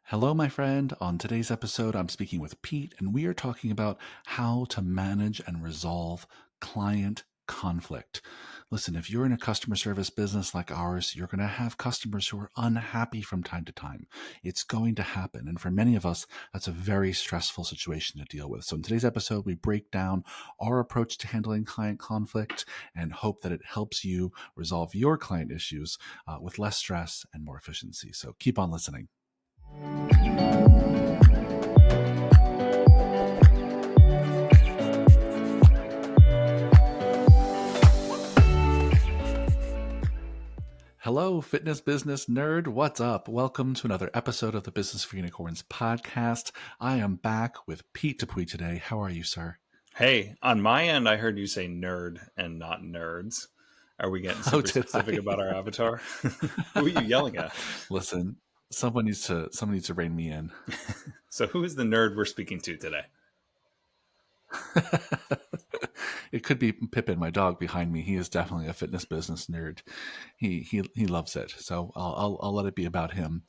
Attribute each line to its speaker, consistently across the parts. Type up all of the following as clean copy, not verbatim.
Speaker 1: Hello, my friend. On today's episode, I'm speaking with Pete, and we are talking about how to manage and resolve client conflict. Listen, if you're in a customer service business like ours, you're going to have customers who are unhappy from time to time. It's going to happen. And for many of us, that's a very stressful situation to deal with. So in today's episode, we break down our approach to handling client conflict and hope that it helps you resolve your client issues with less stress and more efficiency. So keep on listening. Hello, fitness business nerd. What's up? Welcome to another episode of the Business for Unicorns podcast. I am back with Pete Dupuis today. How are you, sir?
Speaker 2: Hey, on my end, I heard you say nerd and not nerds. Are we getting super specific about our avatar? Who are you yelling at?
Speaker 1: Listen, someone needs to rein me in.
Speaker 2: So who is the nerd we're speaking to today?
Speaker 1: It could be Pippin, my dog behind me. He is definitely a fitness business nerd. He loves it. So I'll let it be about him.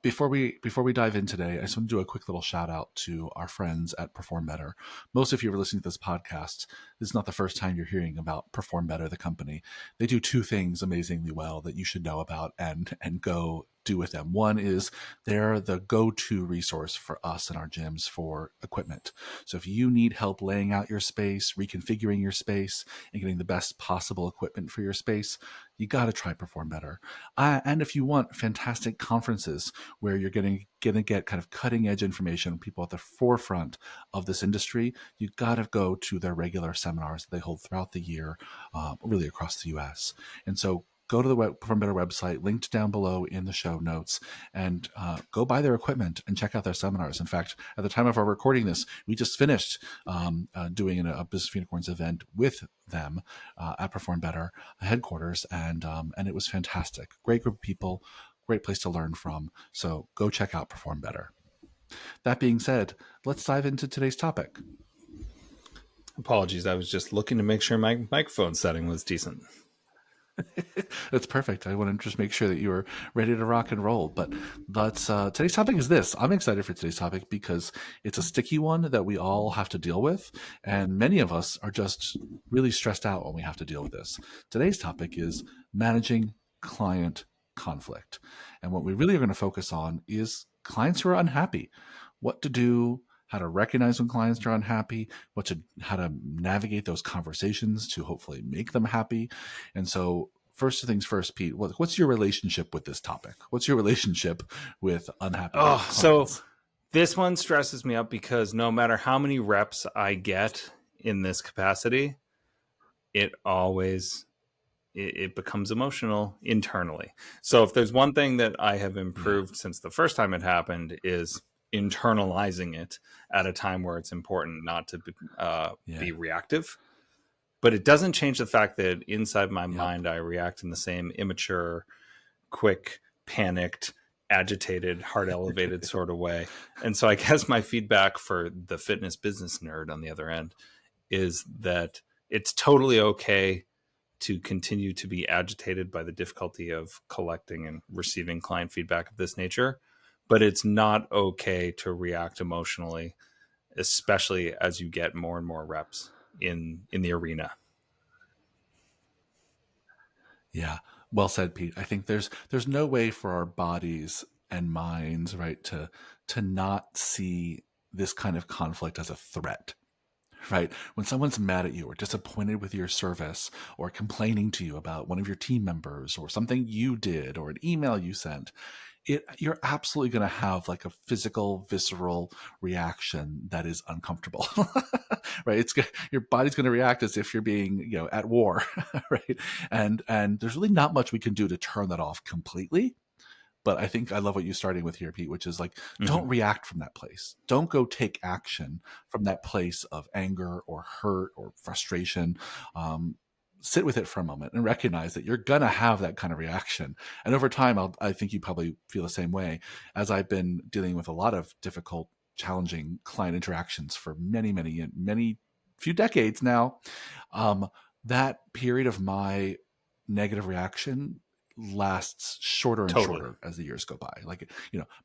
Speaker 1: Before we dive in today, I just want to do a quick little shout out to our friends at Perform Better. Most of you are listening to this podcast. This is not the first time you're hearing about Perform Better, the company. They do two things amazingly well that you should know about and go do with them. One is they're the go-to resource for us in our gyms for equipment. So if you need help laying out your space, reconfiguring your space, and getting the best possible equipment for your space, you got to try Perform Better. And if you want fantastic conferences where you're going to get kind of cutting edge information, people at the forefront of this industry, you got to go to their regular seminars that they hold throughout the year, really across the U.S. And so go to the Perform Better website, linked down below in the show notes, and go buy their equipment and check out their seminars. In fact, at the time of our recording this, we just finished doing a Business for Unicorns event with them at Perform Better headquarters, and it was fantastic. Great group of people, great place to learn from. So go check out Perform Better. That being said, let's dive into today's topic.
Speaker 2: Apologies, I was just looking to make sure my microphone setting was decent.
Speaker 1: That's perfect. I want to just make sure that you are ready to rock and roll. But today's topic is this. I'm excited for today's topic because it's a sticky one that we all have to deal with. And many of us are just really stressed out when we have to deal with this. Today's topic is managing client conflict. And what we really are going to focus on is clients who are unhappy, what to do, how to recognize when clients are unhappy, how to navigate those conversations to hopefully make them happy. And so first things first, Pete, what's your relationship with this topic? What's your relationship with unhappy clients?
Speaker 2: So this one stresses me up because no matter how many reps I get in this capacity, it becomes emotional internally. So if there's one thing that I have improved since the first time it happened is internalizing it at a time where it's important not to be reactive. But it doesn't change the fact that inside my mind, I react in the same immature, quick, panicked, agitated, heart elevated sort of way. And so I guess my feedback for the fitness business nerd on the other end is that it's totally okay to continue to be agitated by the difficulty of collecting and receiving client feedback of this nature. But it's not okay to react emotionally, especially as you get more and more reps in the arena.
Speaker 1: Yeah, well said, Pete. I think there's no way for our bodies and minds, right, to not see this kind of conflict as a threat. Right? When someone's mad at you or disappointed with your service or complaining to you about one of your team members or something you did or an email you sent, you're absolutely going to have like a physical, visceral reaction that is uncomfortable, right? Your body's going to react as if you're being, at war, right? And there's really not much we can do to turn that off completely. But I think I love what you're starting with here, Pete, which is like, don't react from that place. Don't go take action from that place of anger or hurt or frustration. Sit with it for a moment and recognize that you're going to have that kind of reaction. And over time, I think you probably feel the same way. As I've been dealing with a lot of difficult, challenging client interactions for many few decades now, that period of my negative reaction lasts shorter and
Speaker 2: Totally.
Speaker 1: shorter as the years go by. Like,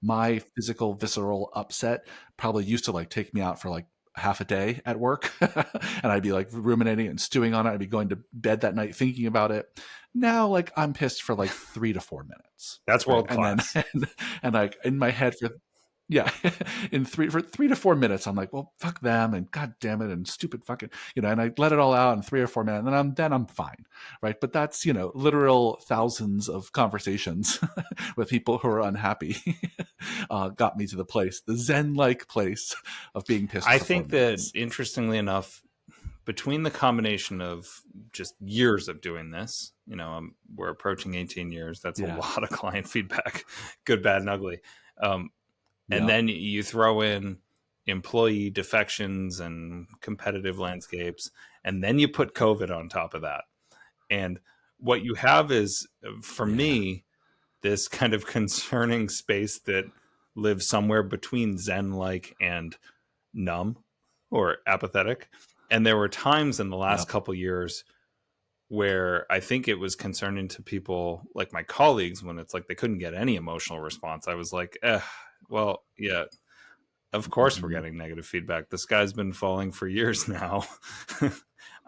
Speaker 1: my physical, visceral upset probably used to like take me out for like half a day at work and I'd be like ruminating and stewing on it. I'd be going to bed that night thinking about it. Now, like, I'm pissed for like 3 to 4 minutes.
Speaker 2: That's
Speaker 1: Right.
Speaker 2: world
Speaker 1: And then,
Speaker 2: class.
Speaker 1: and like in my head yeah, for 3 to 4 minutes, I'm like, well, fuck them, and god damn it, and stupid fucking, and I let it all out in 3 or 4 minutes, and then I'm fine, right? But that's literal thousands of conversations with people who are unhappy got me to the Zen-like place of being pissed
Speaker 2: I
Speaker 1: for four
Speaker 2: think that,
Speaker 1: minutes.
Speaker 2: interestingly enough, between the combination of just years of doing this, we're approaching 18 years. That's a
Speaker 1: Yeah,
Speaker 2: lot of client feedback, good, bad, and ugly. And
Speaker 1: yeah,
Speaker 2: then you throw in employee defections and competitive landscapes, and then you put COVID on top of that. And what you have is, for
Speaker 1: yeah,
Speaker 2: me, this kind of concerning space that lives somewhere between Zen-like and numb or apathetic. And there were times in the last
Speaker 1: yep,
Speaker 2: couple years where I think it was concerning to people like my colleagues when it's like they couldn't get any emotional response. I was like, well, yeah, of course we're
Speaker 1: mm-hmm.
Speaker 2: getting negative feedback. This guy's been falling for years now.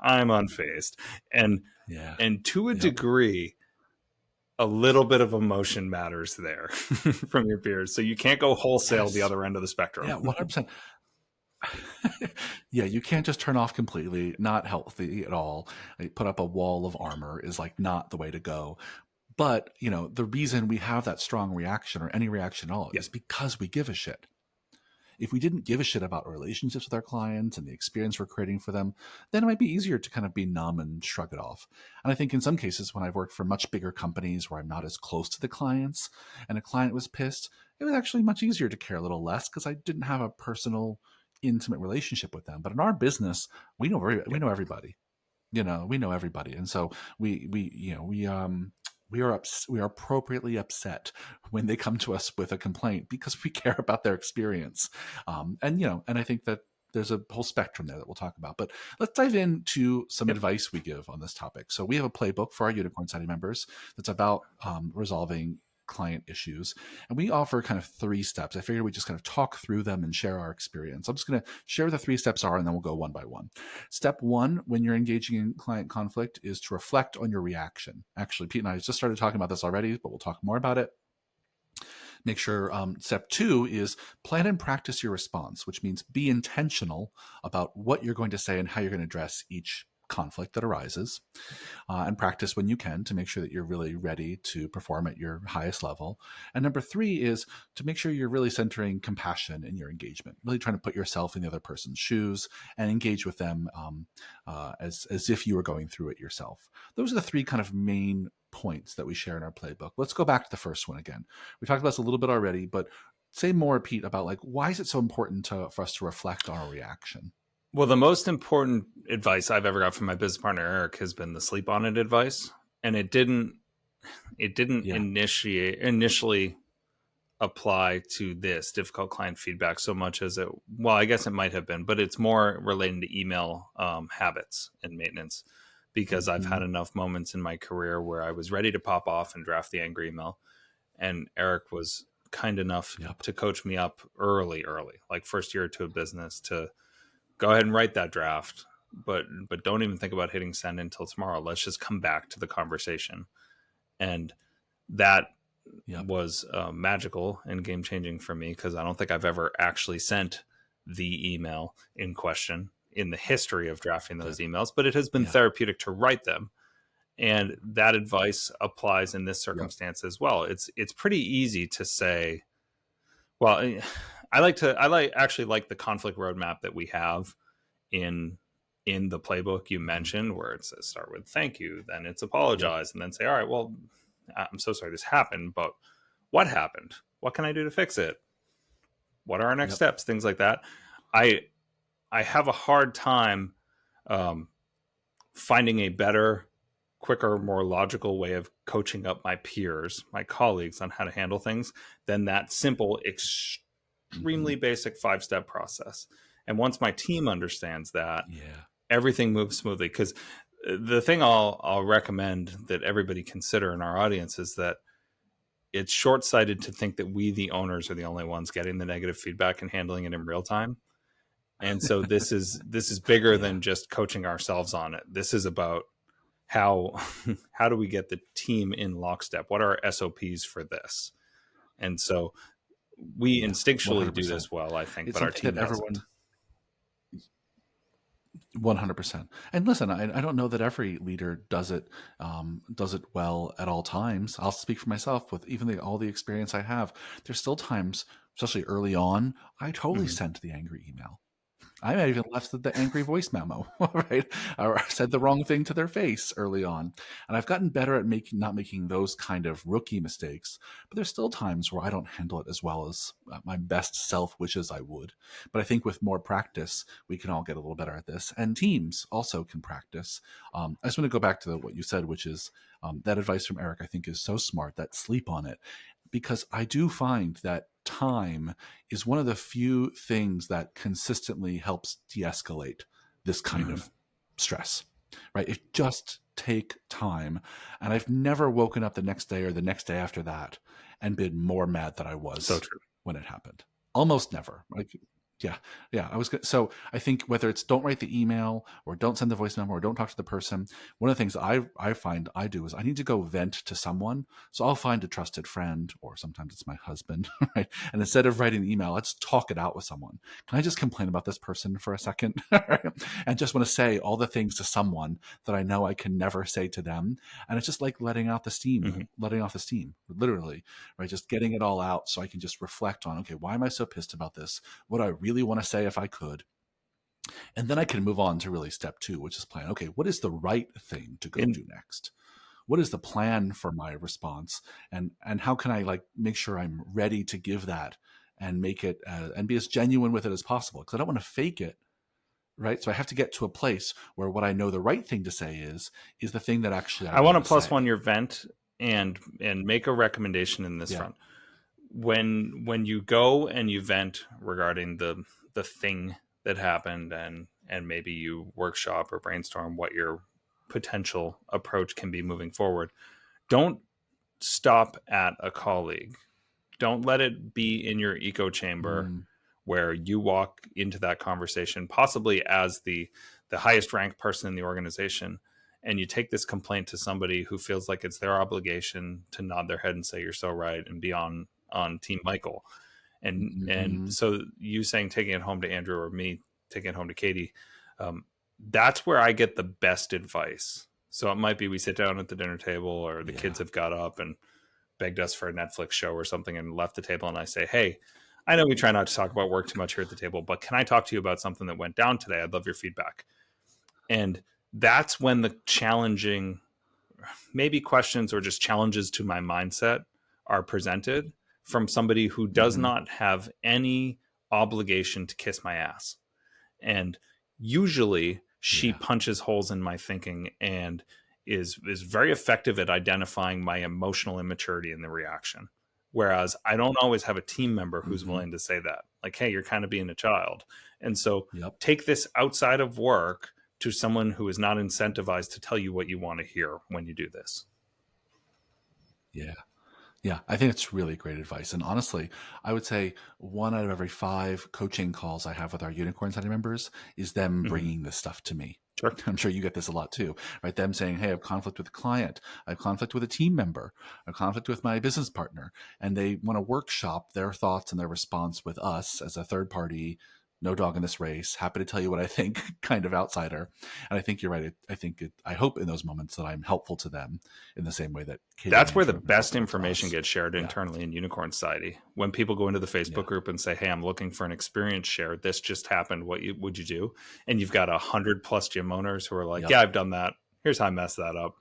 Speaker 2: I'm unfazed. And
Speaker 1: Yeah,
Speaker 2: and to a
Speaker 1: yep,
Speaker 2: degree, a little bit of emotion matters there from your peers. So you can't go wholesale the
Speaker 1: yes,
Speaker 2: other end of the spectrum.
Speaker 1: yeah, 100%. Yeah, you can't just turn off completely. Not healthy at all. Like, put up a wall of armor is like not the way to go. But the reason we have that strong reaction or any reaction at all
Speaker 2: Yeah.
Speaker 1: is because we give a shit. If we didn't give a shit about relationships with our clients and the experience we're creating for them, then it might be easier to kind of be numb and shrug it off. And I think in some cases, when I've worked for much bigger companies where I'm not as close to the clients and a client was pissed, it was actually much easier to care a little less because I didn't have a personal, intimate relationship with them. But in our business, we
Speaker 2: Yeah.
Speaker 1: know everybody. We know everybody, and so we are appropriately upset when they come to us with a complaint because we care about their experience. And I think that there's a whole spectrum there that we'll talk about. But let's dive into some
Speaker 2: Yep.
Speaker 1: advice we give on this topic. So we have a playbook for our Unicorn Society members that's about resolving client issues, and we offer kind of 3 steps. I figured we just kind of talk through them and share our experience. I'm just going to share what the 3 steps are, and then we'll go one by one. Step 1, when you're engaging in client conflict, is to reflect on your reaction. Actually, Pete and I just started talking about this already, but we'll talk more about it. Make sure step 2 is plan and practice your response, which means be intentional about what you're going to say and how you're going to address each conflict that arises, and practice when you can to make sure that you're really ready to perform at your highest level. And number 3 is to make sure you're really centering compassion in your engagement, really trying to put yourself in the other person's shoes and engage with them as if you were going through it yourself. Those are the 3 kind of main points that we share in our playbook. Let's go back to the first one again. We talked about this a little bit already, but say more, Pete, about like why is it so important for us to reflect on our reaction?
Speaker 2: Well, the most important advice I've ever got from my business partner Eric has been the sleep on it advice, and it didn't
Speaker 1: Yeah.
Speaker 2: initially apply to this difficult client feedback so much as I guess it might have been, but it's more relating to email habits and maintenance, because I've
Speaker 1: Mm-hmm.
Speaker 2: had enough moments in my career where I was ready to pop off and draft the angry email, and Eric was kind enough
Speaker 1: Yep.
Speaker 2: to coach me up early, like first year or two of business, to go ahead and write that draft, but don't even think about hitting send until tomorrow. Let's just come back to the conversation. And that
Speaker 1: Yep.
Speaker 2: was magical and game changing for me, because I don't think I've ever actually sent the email in question in the history of drafting those emails, but it has been therapeutic to write them. And that advice applies in this
Speaker 1: Yep.
Speaker 2: circumstance as well. It's pretty easy to say, well, I actually like the conflict roadmap that we have in the playbook you mentioned, where it says start with thank you, then it's
Speaker 1: Yep.
Speaker 2: apologize, and then say, all right, well, I'm so sorry this happened, but what happened? What can I do to fix it? What are our next
Speaker 1: Yep.
Speaker 2: steps? Things like that. I have a hard time finding a better, quicker, more logical way of coaching up my peers, my colleagues, on how to handle things than that simple, extremely
Speaker 1: Mm-hmm.
Speaker 2: basic 5-step process. And once my team understands that,
Speaker 1: Yeah.
Speaker 2: everything moves smoothly, because The thing I'll recommend that everybody consider in our audience is that it's short-sighted to think that we, the owners, are the only ones getting the negative feedback and handling it in real time. And so this is bigger
Speaker 1: Yeah.
Speaker 2: than just coaching ourselves on it. This is about how how do we get the team in lockstep? What are our SOPs for this? And so we
Speaker 1: Yeah.
Speaker 2: instinctually do
Speaker 1: 100%.
Speaker 2: this well, I think,
Speaker 1: It's
Speaker 2: but our
Speaker 1: something
Speaker 2: team
Speaker 1: that
Speaker 2: doesn't.
Speaker 1: everyone 100%. And listen, I don't know that every leader does it well at all times. I'll speak for myself with even all the experience I have. There's still times, especially early on, I totally
Speaker 2: Mm-hmm.
Speaker 1: sent the angry email. I might even left the angry voice memo, right? Or said the wrong thing to their face early on. And I've gotten better at not making those kind of rookie mistakes. But there's still times where I don't handle it as well as my best self wishes I would. But I think with more practice, we can all get a little better at this. And teams also can practice. I just want to go back to what you said, which is that advice from Eric, I think is so smart, that sleep on it, because I do find that time is one of the few things that consistently helps de-escalate this kind
Speaker 2: Mm-hmm.
Speaker 1: of stress, right? It just take time. And I've never woken up the next day or the next day after that and been more mad than I
Speaker 2: So
Speaker 1: was
Speaker 2: true.
Speaker 1: when it happened. Almost never. Like, yeah, yeah. So I think whether it's don't write the email or don't send the voice memo or don't talk to the person, one of the things I find I do is I need to go vent to someone. So I'll find a trusted friend, or sometimes it's my husband, right? And instead of writing the email, let's talk it out with someone. Can I just complain about this person for a second? And just want to say all the things to someone that I know I can never say to them. And it's just like
Speaker 2: Mm-hmm.
Speaker 1: letting off the steam, literally, right? Just getting it all out so I can just reflect on, okay, why am I so pissed about this? What do I really want to say if I could? And then I can move on to really step two, which is plan. Okay, what is the right thing to go
Speaker 2: In
Speaker 1: do next? What is the plan for my response? And how can I like make sure I'm ready to give that and make it and be as genuine with it as possible? Because I don't want to fake it, right? So I have to get to a place where what I know the right thing to say is the thing that actually I
Speaker 2: I want
Speaker 1: want
Speaker 2: to
Speaker 1: to
Speaker 2: plus one
Speaker 1: say.
Speaker 2: your vent and make a recommendation in this
Speaker 1: Yeah.
Speaker 2: front. When you go and you vent regarding the thing that happened, and maybe you workshop or brainstorm what your potential approach can be moving forward, don't stop at a colleague. Don't let it be in your echo chamber
Speaker 1: Mm,
Speaker 2: where you walk into that conversation possibly as the highest ranked person in the organization, and you take this complaint to somebody who feels like it's their obligation to nod their head and say you're so right and be on team Michael. And
Speaker 1: mm,
Speaker 2: so you saying taking it home to Andrew, or me taking it home to Katie, um, that's where I get the best advice. So it might be we sit down at the dinner table, or the kids
Speaker 1: yeah.
Speaker 2: have got up and begged us for a Netflix show or something and left the table, and I say, hey, I know we try not to talk about work too much here at the table, but can I talk to you about something that went down today? I'd love your feedback. And that's when the challenging, maybe questions or just challenges to my mindset are presented from somebody who does
Speaker 1: Hmm.
Speaker 2: not have any obligation to kiss my ass. And usually she
Speaker 1: Yeah.
Speaker 2: punches holes in my thinking and is very effective at identifying my emotional immaturity in the reaction. Whereas I don't always have a team member who's
Speaker 1: Hmm.
Speaker 2: willing to say that, like, hey, you're kind of being a child. And so
Speaker 1: Yep.
Speaker 2: take this outside of work to someone who is not incentivized to tell you what you want to hear when you do this.
Speaker 1: Yeah. Yeah, I think it's really great advice. And honestly, I would say one out of every five coaching calls I have with our Unicorn Study members is them
Speaker 2: Mm-hmm.
Speaker 1: bringing this stuff to me.
Speaker 2: Sure.
Speaker 1: I'm sure you get this a lot too, right? Them saying, hey, I have conflict with a client, I have conflict with a team member, I have conflict with my business partner. And they want to workshop their thoughts and their response with us as a third party, no dog in this race, happy to tell you what I think kind of outsider. And I think you're right. I hope in those moments that I'm helpful to them in the same way that Katie and
Speaker 2: That's where the
Speaker 1: Andrew have been
Speaker 2: best
Speaker 1: helpful to
Speaker 2: information
Speaker 1: us.
Speaker 2: gets shared
Speaker 1: Yeah.
Speaker 2: internally in Unicorn Society. When people go into the Facebook
Speaker 1: Yeah.
Speaker 2: group and say, hey, I'm looking for an experience share, this just happened, would you do? And you've got 100+ gym owners who are like,
Speaker 1: Yep.
Speaker 2: yeah, I've done that, here's how I messed that up,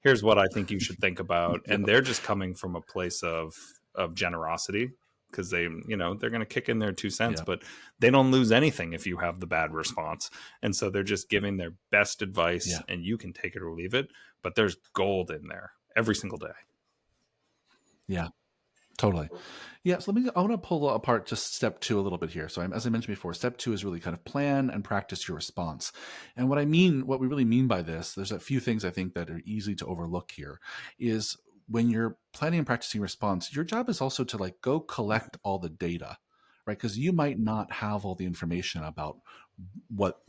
Speaker 2: here's what I think you should think about. And
Speaker 1: Yep.
Speaker 2: they're just coming from a place of generosity, because they're going to kick in their 2 cents,
Speaker 1: Yep.
Speaker 2: but they don't lose anything if you have the bad response. And so they're just giving their best advice,
Speaker 1: Yeah.
Speaker 2: and you can take it or leave it, but there's gold in there every single day.
Speaker 1: Yeah. Totally. Yeah. So I want to pull apart just step two a little bit here. So as I mentioned before, step two is really kind of plan and practice your response. And what we really mean by this, there's a few things I think that are easy to overlook here is when you're planning and practicing response, your job is also to like go collect all the data, right? Because you might not have all the information about what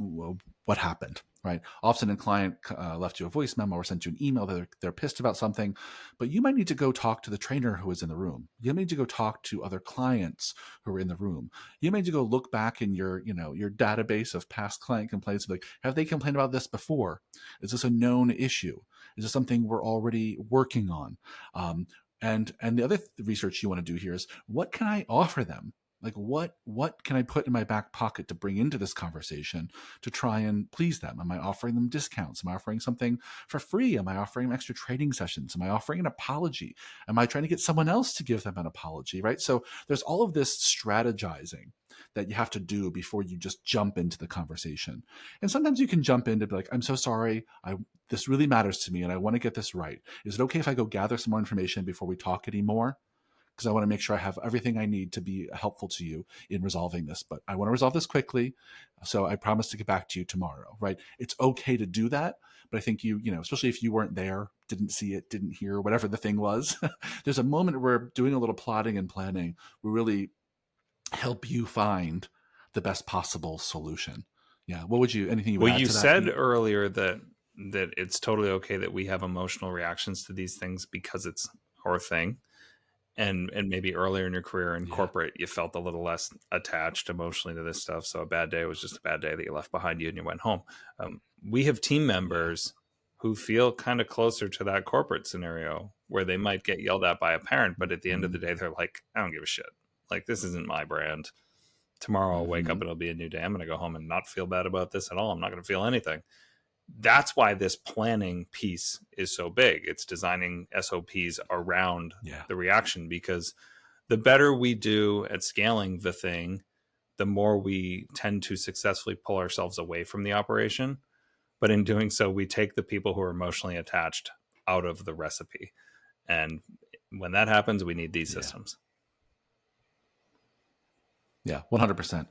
Speaker 1: what happened, right? Often a client left you a voice memo or sent you an email that they're pissed about something, but you might need to go talk to the trainer who was in the room. You need to go talk to other clients who were in the room. You may need to go look back in your, your database of past client complaints. Like, have they complained about this before? Is this a known issue? Is this something we're already working on? And the other research you want to do here is, what can I offer them? Like, what can I put in my back pocket to bring into this conversation to try and please them? Am I offering them discounts? Am I offering something for free? Am I offering them extra training sessions? Am I offering an apology? Am I trying to get someone else to give them an apology? Right? So there's all of this strategizing that you have to do before you just jump into the conversation. And sometimes you can jump in to be like, I'm so sorry. This really matters to me and I want to get this right. Is it okay if I go gather some more information before we talk anymore? Because I want to make sure I have everything I need to be helpful to you in resolving this. But I want to resolve this quickly. So I promise to get back to you tomorrow, right? It's okay to do that. But I think especially if you weren't there, didn't see it, didn't hear, whatever the thing was, there's a moment where doing a little plotting and planning will really help you find the best possible solution. Yeah. Anything you would
Speaker 2: Well,
Speaker 1: add
Speaker 2: you
Speaker 1: to that,
Speaker 2: said
Speaker 1: Pete?
Speaker 2: earlier that it's totally okay that we have emotional reactions to these things because it's our thing. And maybe earlier in your career in corporate, you felt a little less attached emotionally to this stuff. So a bad day was just a bad day that you left behind you and you went home. We have team members who feel kind of closer to that corporate scenario where they might get yelled at by a parent, but at the end of the day, they're like, I don't give a shit. Like, this isn't my brand. Tomorrow I'll wake up and it'll be a new day. I'm going to go home and not feel bad about this at all. I'm not going to feel anything. That's why this planning piece is so big. It's designing SOPs around the reaction, because the better we do at scaling the thing, the more we tend to successfully pull ourselves away from the operation. But in doing so, we take the people who are emotionally attached out of the recipe. And when that happens, we need these systems.
Speaker 1: Yeah, 100%.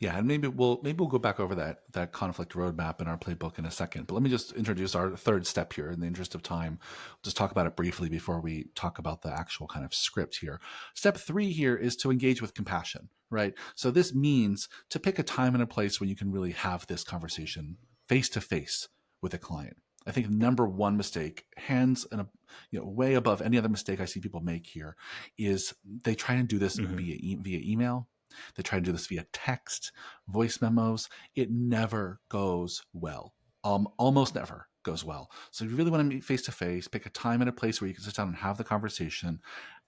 Speaker 1: Yeah, and maybe we'll go back over that conflict roadmap in our playbook in a second. But let me just introduce our third step here in the interest of time. Just talk about it briefly before we talk about the actual kind of script here. Step 3 here is to engage with compassion, right? So this means to pick a time and a place where you can really have this conversation face to face with a client. I think the number one mistake, hands and way above any other mistake I see people make here, is they try and do this via email. They try to do this via text, voice memos. It never goes well. Almost never goes well. So if you really want to meet face to face, pick a time and a place where you can sit down and have the conversation,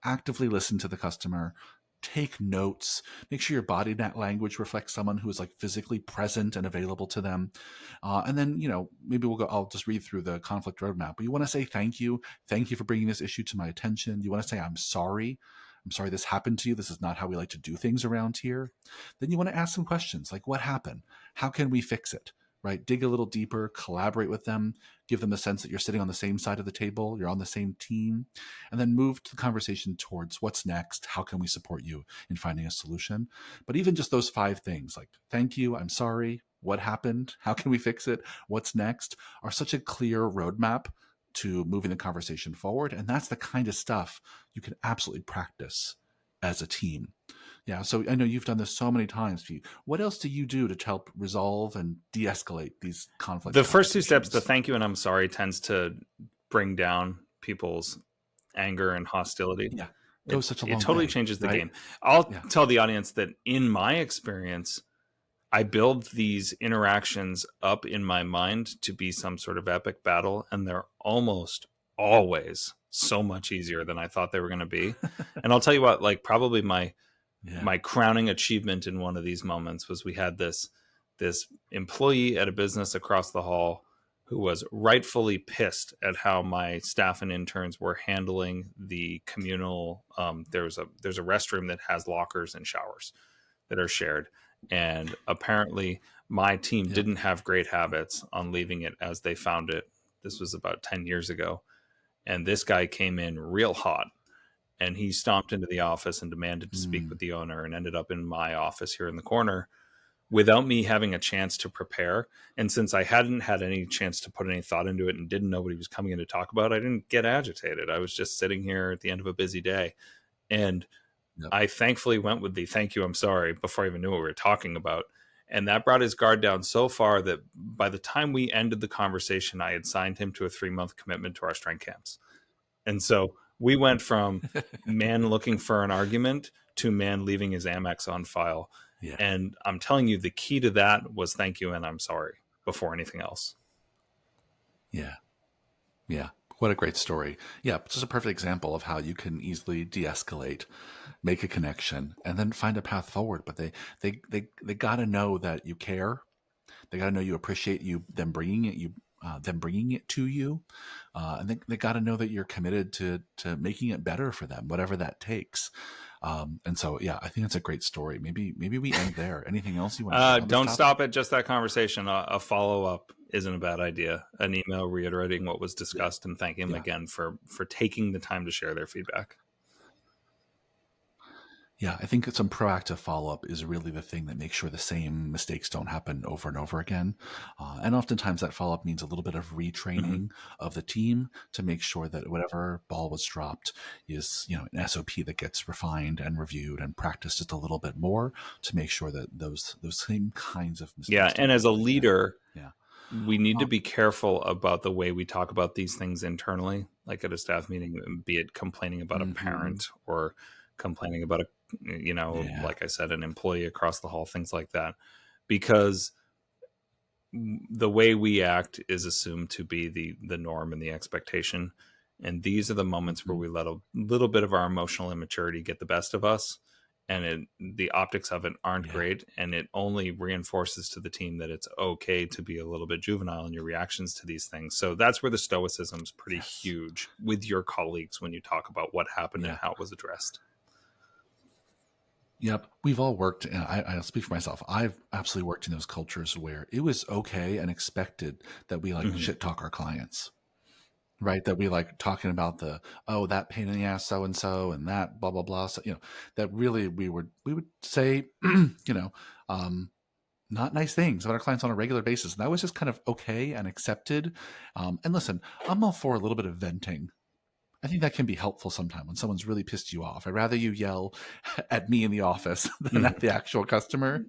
Speaker 1: actively listen to the customer, take notes, make sure your body language reflects someone who is like physically present and available to them. And then, maybe I'll just read through the conflict roadmap, but you want to say thank you. Thank you for bringing this issue to my attention. You want to say, I'm sorry this happened to you. This is not how we like to do things around here. Then you want to ask some questions like, what happened? How can we fix it? Right? Dig a little deeper, collaborate with them, give them the sense that you're sitting on the same side of the table, you're on the same team, and then move the conversation towards what's next. How can we support you in finding a solution? But even just those 5 things, like thank you, I'm sorry, what happened, how can we fix it, what's next, are such a clear roadmap to moving the conversation forward. And that's the kind of stuff you can absolutely practice as a team. Yeah. So I know you've done this so many times, Pete. What else do you do to help resolve and de-escalate these conflicts?
Speaker 2: The first 2 steps, the thank you and I'm sorry, tends to bring down people's anger and hostility.
Speaker 1: Yeah. It goes such a long way.
Speaker 2: It totally changes the game. I'll tell the audience that in my experience, I build these interactions up in my mind to be some sort of epic battle, and they're almost always so much easier than I thought they were going to be. And I'll tell you what, like probably my crowning achievement in one of these moments was we had this employee at a business across the hall who was rightfully pissed at how my staff and interns were handling the communal. There's a restroom that has lockers and showers that are shared. And apparently my team didn't have great habits on leaving it as they found it. This was about 10 years ago. And this guy came in real hot And he stomped into the office and demanded to speak with the owner, and ended up in my office here in the corner without me having a chance to prepare. And since I hadn't had any chance to put any thought into it and didn't know what he was coming in to talk about, I didn't get agitated. I was just sitting here at the end of a busy day. And
Speaker 1: Yep.
Speaker 2: I thankfully went with the "thank you, I'm sorry" before I even knew what we were talking about. And that brought his guard down so far that by the time we ended the conversation, I had signed him to a 3-month commitment to our strength camps. And so we went from man looking for an argument to man leaving his Amex on file.
Speaker 1: Yeah.
Speaker 2: And I'm telling you, the key to that was "thank you and I'm sorry" before anything else.
Speaker 1: Yeah. Yeah. What a great story. Yeah. Just a perfect example of how you can easily de-escalate, make a connection, and then find a path forward. But they got to know that you care. They got to know you appreciate them bringing it to you. And they got to know that you're committed to making it better for them, whatever that takes. And so, yeah, I think that's a great story. Maybe we end there. Anything else you want to share on this
Speaker 2: Don't
Speaker 1: topic?
Speaker 2: stop at just that conversation. A follow-up isn't a bad idea. An email reiterating what was discussed and thanking them again for taking the time to share their feedback.
Speaker 1: Yeah, I think some proactive follow-up is really the thing that makes sure the same mistakes don't happen over and over again. And oftentimes that follow-up means a little bit of retraining of the team to make sure that whatever ball was dropped is, an SOP that gets refined and reviewed and practiced just a little bit more to make sure that those same kinds of mistakes.
Speaker 2: Yeah, and as a leader,
Speaker 1: yeah,
Speaker 2: we need to be careful about the way we talk about these things internally, like at a staff meeting, be it complaining about a parent or complaining about like I said, an employee across the hall, things like that, because the way we act is assumed to be the norm and the expectation. And these are the moments where we let a little bit of our emotional immaturity get the best of us. And the optics of it aren't great. And it only reinforces to the team that it's okay to be a little bit juvenile in your reactions to these things. So that's where the stoicism is pretty huge with your colleagues when you talk about what happened and how it was addressed.
Speaker 1: Yep. We've all worked, and I'll speak for myself. I've absolutely worked in those cultures where it was okay and expected that we shit talk our clients, right? That we like talking about that pain in the ass so-and-so and that blah, blah, blah. So, that really we would say, not nice things about our clients on a regular basis. And that was just kind of okay and accepted. And listen, I'm all for a little bit of venting. I think that can be helpful sometimes when someone's really pissed you off. I'd rather you yell at me in the office than at the actual customer,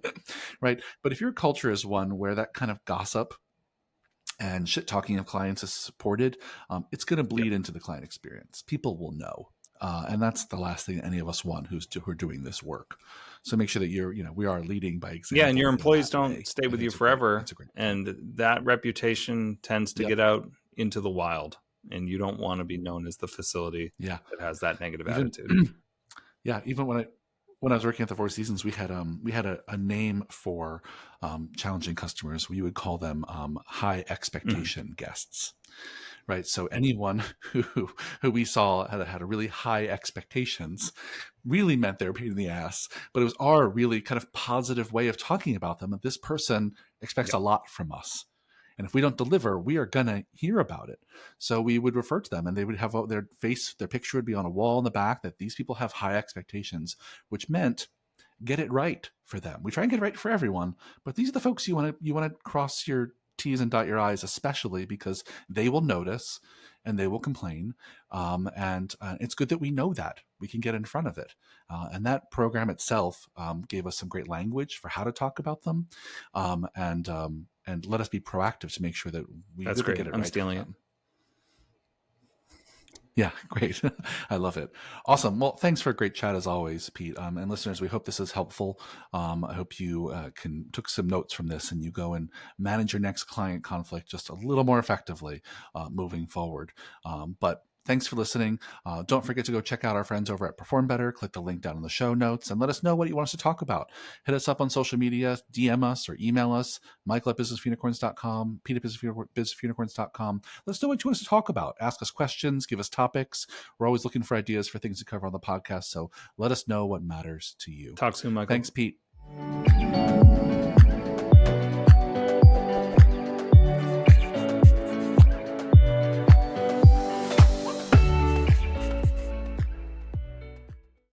Speaker 1: right? But if your culture is one where that kind of gossip and shit talking of clients is supported, it's going to bleed into the client experience. People will know. And that's the last thing any of us want who are doing this work. So make sure that we are leading by example.
Speaker 2: Yeah, and your employees don't stay with you forever. And that reputation tends to get out into the wild. And you don't want to be known as the facility that has that negative attitude.
Speaker 1: Yeah, even when I was working at the Four Seasons, we had a name for challenging customers. We would call them high expectation guests, right? So anyone who we saw had a really high expectations really meant they were pain in the ass, but it was our really kind of positive way of talking about them. And this person expects a lot from us. And if we don't deliver, we are going to hear about it. So we would refer to them and they would have their picture would be on a wall in the back that these people have high expectations, which meant get it right for them. We try and get it right for everyone, but these are the folks you want to cross your T's and dot your I's, especially because they will notice and they will complain. And it's good that we know that we can get in front of it. And that program itself gave us some great language for how to talk about them. And let us be proactive to make sure that we
Speaker 2: That's
Speaker 1: really
Speaker 2: great.
Speaker 1: get it
Speaker 2: I'm
Speaker 1: right.
Speaker 2: stealing it.
Speaker 1: Yeah, great. I love it. Awesome. Well, thanks for a great chat as always, Pete. And listeners, we hope this is helpful. I hope you took some notes from this and you go and manage your next client conflict just a little more effectively moving forward. But thanks for listening. Don't forget to go check out our friends over at Perform Better. Click the link down in the show notes and let us know what you want us to talk about. Hit us up on social media, DM us or email us, michael@businessunicorns.com, Pete at businessunicorns.com. Let us know what you want us to talk about. Ask us questions, give us topics. We're always looking for ideas for things to cover on the podcast. So let us know what matters to you.
Speaker 2: Talk soon, Michael.
Speaker 1: Thanks, Pete.